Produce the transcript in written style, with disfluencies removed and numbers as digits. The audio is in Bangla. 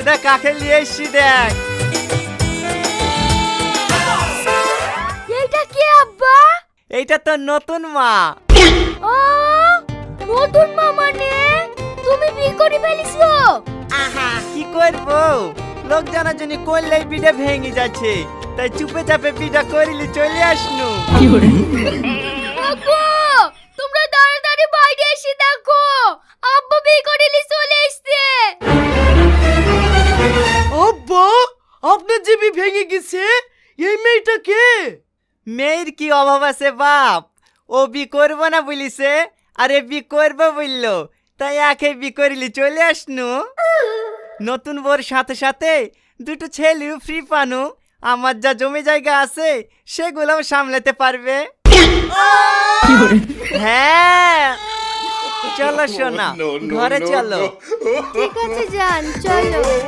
আমরা কাকে নিয়ে এসছি দেখ। এইটা কি আব্বা? এইটা তো নতুন মা। ও নতুন মা মানে তুমি বিয়ে করে ফেলিছো? কি করবো, লোক জানার জন্য করলেই বিটা ভেঙে যাচ্ছে, তাই চুপে চাপে বিটা করিলি চলে আসনু। আব্বা তোমরা তাড়াতাড়ি বাইরে এসে দেখো, আব্বা বিয়ে করে নিয়ে চলে এসেছে। আব্বা আপনার যে বি ভেঙে গেছে, এই মেয়েটা কে? মেয়ের কি অভাব আছে বাপ, ও বি করবো না বলিছে, আরে বি করবো বললো, তাই একে বি করিলি চলে আসনু। নতুন বোর সাথে সাথে দুটো ছেলেও ফ্রি পানু, আমার যা জমি জায়গা আছে সেগুলোও সামলাতে পারবে। হ্যাঁ চলো সোনা, ঘরে চলো। ঠিক আছে যান চলো।